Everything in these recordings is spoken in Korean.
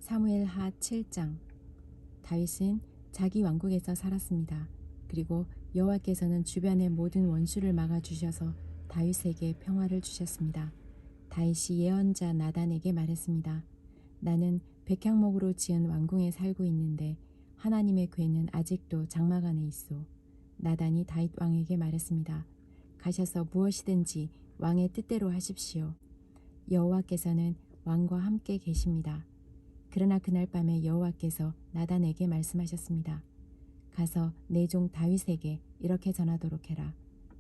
사무엘하 7장. 다윗은 자기 왕국에서 살았습니다. 그리고 여호와께서는 주변의 모든 원수를 막아주셔서 다윗에게 평화를 주셨습니다. 다윗이 예언자 나단에게 말했습니다. 나는 백향목으로 지은 왕궁에 살고 있는데 하나님의 궤는 아직도 장막 안에 있소. 나단이 다윗 왕에게 말했습니다. 가셔서 무엇이든지 왕의 뜻대로 하십시오. 여호와께서는 왕과 함께 계십니다. 그러나 그날 밤에 여호와께서 나단에게 말씀하셨습니다. 가서 내 종 다윗에게 이렇게 전하도록 해라.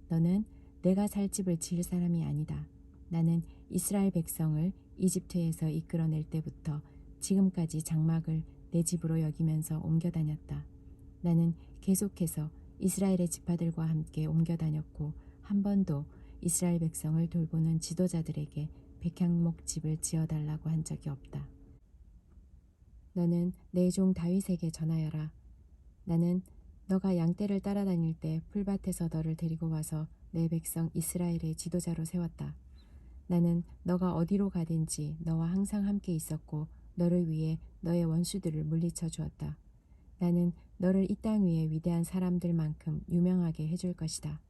너는 내가 살 집을 지을 사람이 아니다. 나는 이스라엘 백성을 이집트에서 이끌어낼 때부터 지금까지 장막을 내 집으로 여기면서 옮겨 다녔다. 나는 계속해서 이스라엘의 지파들과 함께 옮겨 다녔고 한 번도 이스라엘 백성을 돌보는 지도자들에게 백향목 집을 지어달라고 한 적이 없다. 너는 내 종 다윗에게 전하여라. 나는 너가 양떼를 따라다닐 때 풀밭에서 너를 데리고 와서 내 백성 이스라엘의 지도자로 세웠다. 나는 너가 어디로 가든지 너와 항상 함께 있었고 너를 위해 너의 원수들을 물리쳐 주었다. 나는 너를 이 땅 위에 위대한 사람들만큼 유명하게 해줄 것이다.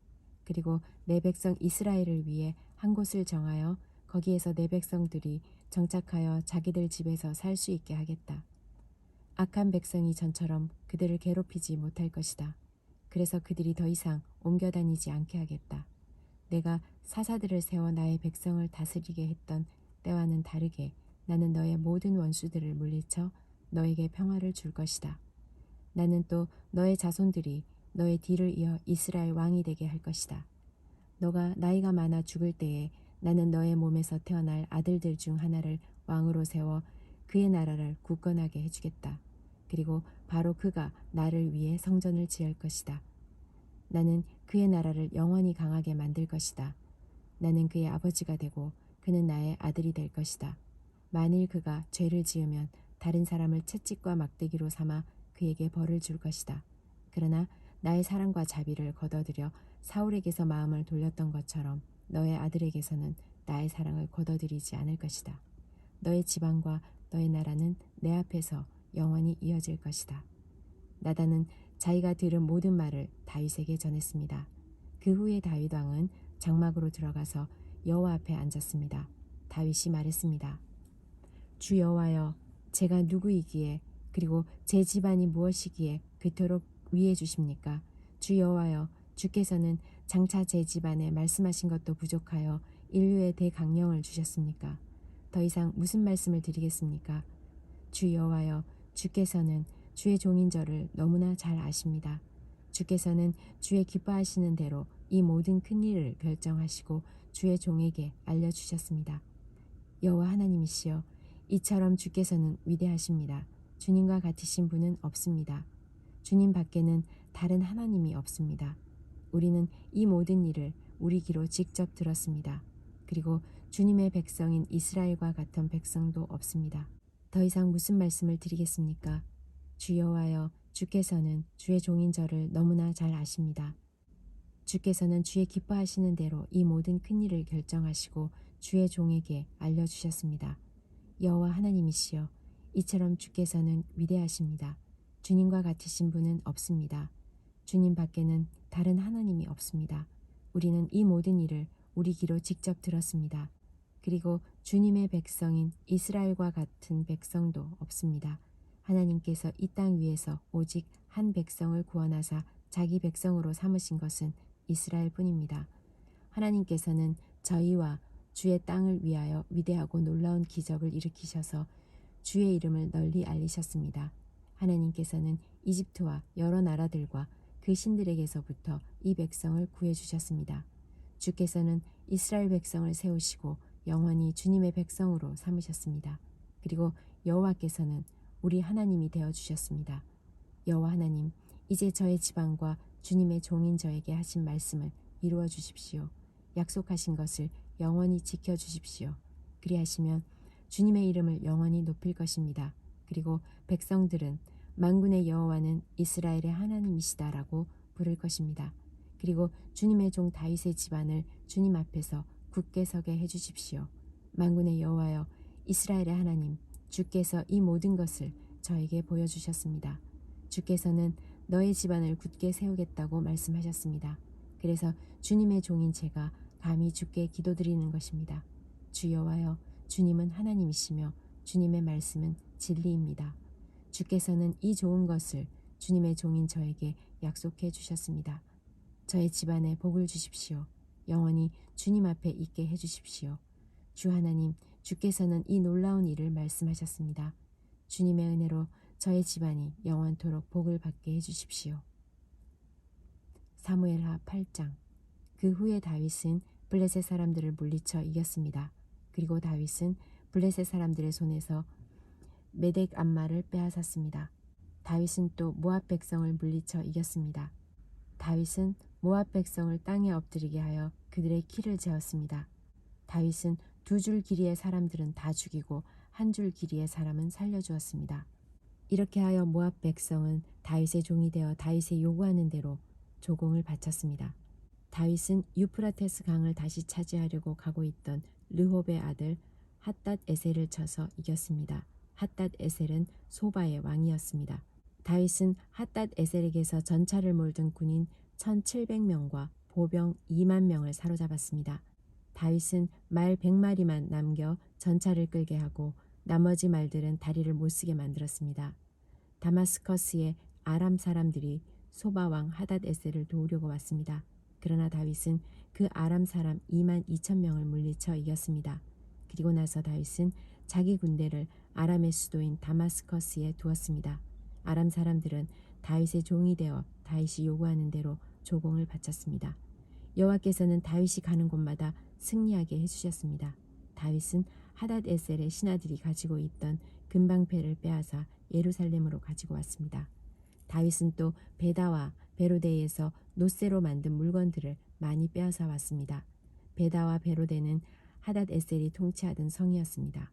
그리고 내 백성 이스라엘을 위해 한 곳을 정하여 거기에서 내 백성들이 정착하여 자기들 집에서 살 수 있게 하겠다. 악한 백성이 전처럼 그들을 괴롭히지 못할 것이다. 그래서 그들이 더 이상 옮겨 다니지 않게 하겠다. 내가 사사들을 세워 나의 백성을 다스리게 했던 때와는 다르게 나는 너의 모든 원수들을 물리쳐 너에게 평화를 줄 것이다. 나는 또 너의 자손들이 너의 뒤를 이어 이스라엘 왕이 되게 할 것이다. 너가 나이가 많아 죽을 때에 나는 너의 몸에서 태어날 아들들 중 하나를 왕으로 세워 그의 나라를 굳건하게 해주겠다. 그리고 바로 그가 나를 위해 성전을 지을 것이다. 나는 그의 나라를 영원히 강하게 만들 것이다. 나는 그의 아버지가 되고 그는 나의 아들이 될 것이다. 만일 그가 죄를 지으면 다른 사람을 채찍과 막대기로 삼아 그에게 벌을 줄 것이다. 그러나 나의 사랑과 자비를 거둬들여 사울에게서 마음을 돌렸던 것처럼 너의 아들에게서는 나의 사랑을 거둬들이지 않을 것이다. 너의 지방과 너의 나라는 내 앞에서 영원히 이어질 것이다. 나단은 자기가 들은 모든 말을 다윗에게 전했습니다. 그 후에 다윗 왕은 장막으로 들어가서 여호와 앞에 앉았습니다. 다윗이 말했습니다. 주 여호와여, 제가 누구이기에 그리고 제 집안이 무엇이기에 그토록 위해 주십니까? 주 여호와여, 주께서는 장차 제 집안에 말씀하신 것도 부족하여 인류에 대강령을 주셨습니까? 더 이상 무슨 말씀을 드리겠습니까? 주 여호와여, 주께서는 주의 종인 저를 너무나 잘 아십니다. 주께서는 주의 기뻐하시는 대로 이 모든 큰 일을 결정하시고 주의 종에게 알려주셨습니다. 여호와 하나님이시여, 이처럼 주께서는 위대하십니다. 주님과 같으신 분은 없습니다. 주님 밖에는 다른 하나님이 없습니다. 우리는 이 모든 일을 우리 귀로 직접 들었습니다. 그리고 주님의 백성인 이스라엘과 같은 백성도 없습니다. 더 이상 무슨 말씀을 드리겠습니까? 주 여호와여, 주께서는 주의 종인 저를 너무나 잘 아십니다. 주께서는 주의 기뻐하시는 대로 이 모든 큰 일을 결정하시고 주의 종에게 알려주셨습니다. 여호와 하나님이시여, 이처럼 주께서는 위대하십니다. 주님과 같으신 분은 없습니다. 주님 밖에는 다른 하나님이 없습니다. 우리는 이 모든 일을 우리 귀로 직접 들었습니다. 그리고 주님의 백성인 이스라엘과 같은 백성도 없습니다. 하나님께서 이 땅 위에서 오직 한 백성을 구원하사 자기 백성으로 삼으신 것은 이스라엘 뿐입니다. 하나님께서는 저희와 주의 땅을 위하여 위대하고 놀라운 기적을 일으키셔서 주의 이름을 널리 알리셨습니다. 하나님께서는 이집트와 여러 나라들과 그 신들에게서부터 이 백성을 구해주셨습니다. 주께서는 이스라엘 백성을 세우시고 영원히 주님의 백성으로 삼으셨습니다. 그리고 여호와께서는 우리 하나님이 되어주셨습니다. 여호와 하나님, 이제 저의 지방과 주님의 종인 저에게 하신 말씀을 이루어 주십시오. 약속하신 것을 영원히 지켜주십시오. 그리하시면 주님의 이름을 영원히 높일 것입니다. 그리고 백성들은 만군의 여호와는 이스라엘의 하나님이시다라고 부를 것입니다. 그리고 주님의 종 다윗의 집안을 주님 앞에서 굳게 서게 해주십시오. 만군의 여호와여, 이스라엘의 하나님, 주께서 이 모든 것을 저에게 보여주셨습니다. 주께서는 너의 집안을 굳게 세우겠다고 말씀하셨습니다. 그래서 주님의 종인 제가 감히 주께 기도드리는 것입니다. 주 여호와여, 주님은 하나님이시며 주님의 말씀은 진리입니다. 주께서는 이 좋은 것을 주님의 종인 저에게 약속해 주셨습니다. 저의 집안에 복을 주십시오. 영원히 주님 앞에 있게 해주십시오. 주 하나님, 주께서는 이 놀라운 일을 말씀하셨습니다. 주님의 은혜로 저의 집안이 영원토록 복을 받게 해주십시오. 사무엘하 8장. 그 후에 다윗은 블레셋 사람들을 물리쳐 이겼습니다. 그리고 다윗은 블레셋 사람들의 손에서 메덱 암마를 빼앗았습니다. 다윗은 또 모압 백성을 물리쳐 이겼습니다. 다윗은 모압 백성을 땅에 엎드리게 하여 그들의 키를 재었습니다. 다윗은 2줄 길이의 사람들은 다 죽이고 1줄 길이의 사람은 살려주었습니다. 이렇게 하여 모압 백성은 다윗의 종이 되어 다윗의 요구하는 대로 조공을 바쳤습니다. 다윗은 유프라테스 강을 다시 차지하려고 가고 있던 르홉의 아들 핫닷 에셀을 쳐서 이겼습니다. 핫닷 에셀은 소바의 왕이었습니다. 다윗은 핫닷 에셀에게서 전차를 몰든 군인 1700명과 보병 2만 명을 사로잡았습니다. 다윗은 말 100마리만 남겨 전차를 끌게 하고 나머지 말들은 다리를 못쓰게 만들었습니다. 다마스커스의 아람 사람들이 소바 왕 핫닷 에셀을 도우려고 왔습니다. 그러나 다윗은 그 아람 사람 2만 2천 명을 물리쳐 이겼습니다. 그리고 나서 다윗은 자기 군대를 아람의 수도인 다마스커스에 두었습니다. 아람 사람들은 다윗의 종이 되어 다윗이 요구하는 대로 조공을 바쳤습니다. 여호와께서는 다윗이 가는 곳마다 승리하게 해주셨습니다. 다윗은 핫닷 에셀의 신하들이 가지고 있던 금방패를 빼앗아 예루살렘으로 가지고 왔습니다. 다윗은 또 베다와 베로데에서 노새로 만든 물건들을 많이 빼앗아 왔습니다. 베다와 베로데는 핫닷 에셀이 통치하던 성이었습니다.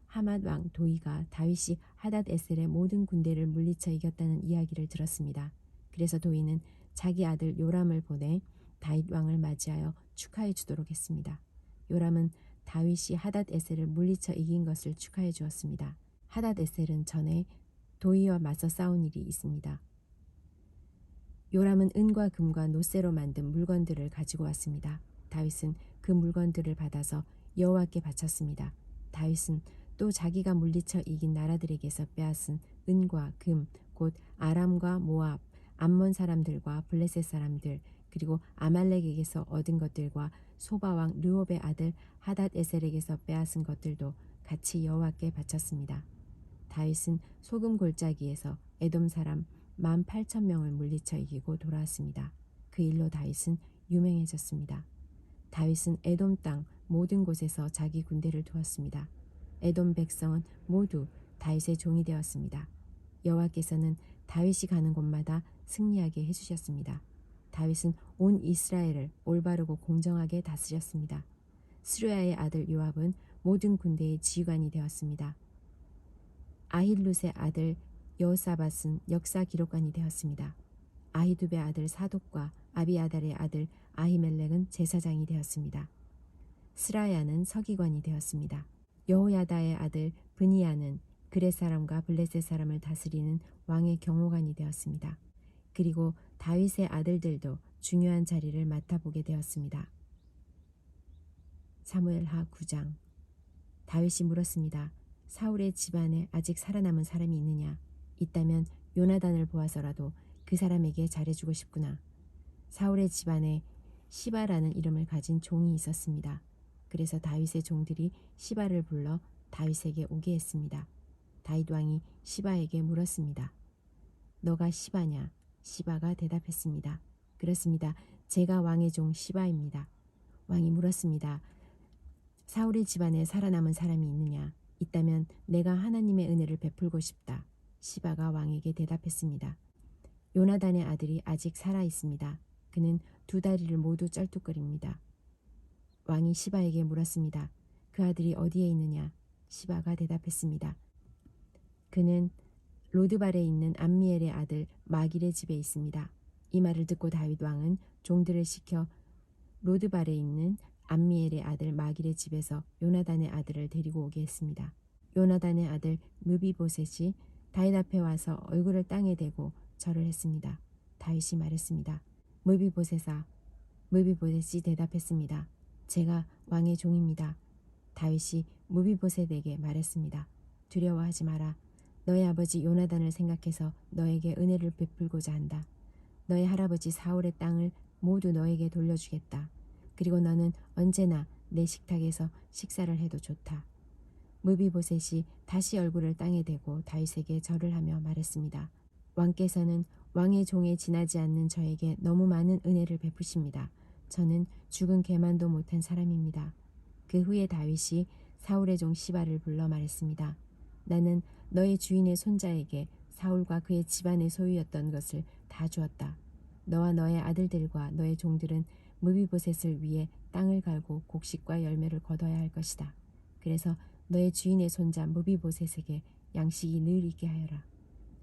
하맛 왕 도이가 다윗이 핫닷 에셀의 모든 군대를 물리쳐 이겼다는 이야기를 들었습니다. 그래서 도이는 자기 아들 요람을 보내 다윗 왕을 맞이하여 축하해 주도록 했습니다. 요람은 다윗이 핫닷 에셀을 물리쳐 이긴 것을 축하해 주었습니다. 핫닷 에셀은 전에 도이와 맞서 싸운 일이 있습니다. 요람은 은과 금과 노새로 만든 물건들을 가지고 왔습니다. 다윗은 그 물건들을 받아서 여호와께 바쳤습니다. 다윗은 또 자기가 물리쳐 이긴 나라들에게서 빼앗은 은과 금, 곧 아람과 모압, 암몬 사람들과 블레셋 사람들, 그리고 아말렉에게서 얻은 것들과 소바왕 르홉의 아들 핫닷 에셀에게서 빼앗은 것들도 같이 여호와께 바쳤습니다. 다윗은 소금 골짜기에서 에돔 사람 18,000명을 물리쳐 이기고 돌아왔습니다. 그 일로 다윗은 유명해졌습니다. 다윗은 에돔 땅 모든 곳에서 자기 군대를 두었습니다. 에돔 백성은 모두 다윗의 종이 되었습니다. 여호와께서는 다윗이 가는 곳마다 승리하게 해주셨습니다. 다윗은 온 이스라엘을 올바르고 공정하게 다스렸습니다. 스루야의 아들 요압은 모든 군대의 지휘관이 되었습니다. 아힐룻의 아들 여호사밧은 역사 기록관이 되었습니다. 아히두베의 아들 사독과 아비아달의 아들 아히멜렉은 제사장이 되었습니다. 스라야는 서기관이 되었습니다. 여호야다의 아들 브니야는 그렛 사람과 블레셋 사람을 다스리는 왕의 경호관이 되었습니다. 그리고 다윗의 아들들도 중요한 자리를 맡아보게 되었습니다. 사무엘하 9장. 다윗이 물었습니다. 사울의 집안에 아직 살아남은 사람이 있느냐? 있다면 요나단을 보아서라도 그 사람에게 잘해주고 싶구나. 사울의 집안에 시바라는 이름을 가진 종이 있었습니다. 그래서 다윗의 종들이 시바를 불러 다윗에게 오게 했습니다. 다윗 왕이 시바에게 물었습니다. 너가 시바냐? 시바가 대답했습니다. 그렇습니다. 제가 왕의 종 시바입니다. 왕이 물었습니다. 사울의 집안에 살아남은 사람이 있느냐? 있다면 내가 하나님의 은혜를 베풀고 싶다. 시바가 왕에게 대답했습니다. 요나단의 아들이 아직 살아 있습니다. 그는 2다리를 모두 쩔뚝거립니다. 왕이 시바에게 물었습니다. 그 아들이 어디에 있느냐? 시바가 대답했습니다. 그는 로드발에 있는 암미엘의 아들 마길의 집에 있습니다. 이 말을 듣고 다윗 왕은 종들을 시켜 로드발에 있는 암미엘의 아들 마길의 집에서 요나단의 아들을 데리고 오게 했습니다. 요나단의 아들 무비보셋이 다윗 앞에 와서 얼굴을 땅에 대고 절을 했습니다. 다윗이 말했습니다. 무비보셋아. 무비보셋이 대답했습니다. 제가 왕의 종입니다. 다윗이 무비보셋에게 말했습니다. 두려워하지 마라. 너의 아버지 요나단을 생각해서 너에게 은혜를 베풀고자 한다. 너의 할아버지 사울의 땅을 모두 너에게 돌려주겠다. 그리고 너는 언제나 내 식탁에서 식사를 해도 좋다. 무비보셋이 다시 얼굴을 땅에 대고 다윗에게 절을 하며 말했습니다. 왕께서는 왕의 종에 지나지 않는 저에게 너무 많은 은혜를 베푸십니다. 저는 죽은 개만도 못한 사람입니다. 그 후에 다윗이 사울의 종 시바를 불러 말했습니다. 나는 너의 주인의 손자에게 사울과 그의 집안의 소유였던 것을 다 주었다. 너와 너의 아들들과 너의 종들은 무비보셋을 위해 땅을 갈고 곡식과 열매를 거둬야 할 것이다. 그래서 너의 주인의 손자 무비보셋에게 양식이 늘 있게 하여라.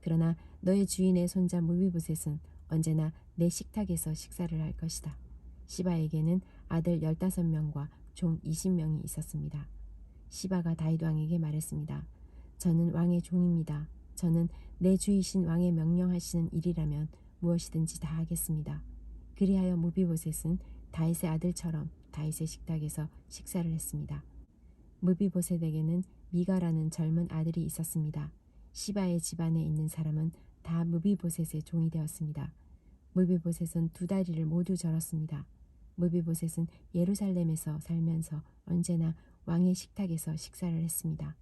그러나 너의 주인의 손자 무비보셋은 언제나 내 식탁에서 식사를 할 것이다. 시바에게는 아들 15명과 종 20명이 있었습니다. 시바가 다윗 왕에게 말했습니다. 저는 왕의 종입니다. 저는 내 주이신 왕의 명령하시는 일이라면 무엇이든지 다 하겠습니다. 그리하여 무비보셋은 다윗의 아들처럼 다윗의 식탁에서 식사를 했습니다. 무비보셋에게는 미가라는 젊은 아들이 있었습니다. 시바의 집안에 있는 사람은 다 무비보셋의 종이 되었습니다. 무비보셋은 2다리를 모두 절었습니다. 무비보셋은 예루살렘에서 살면서 언제나 왕의 식탁에서 식사를 했습니다.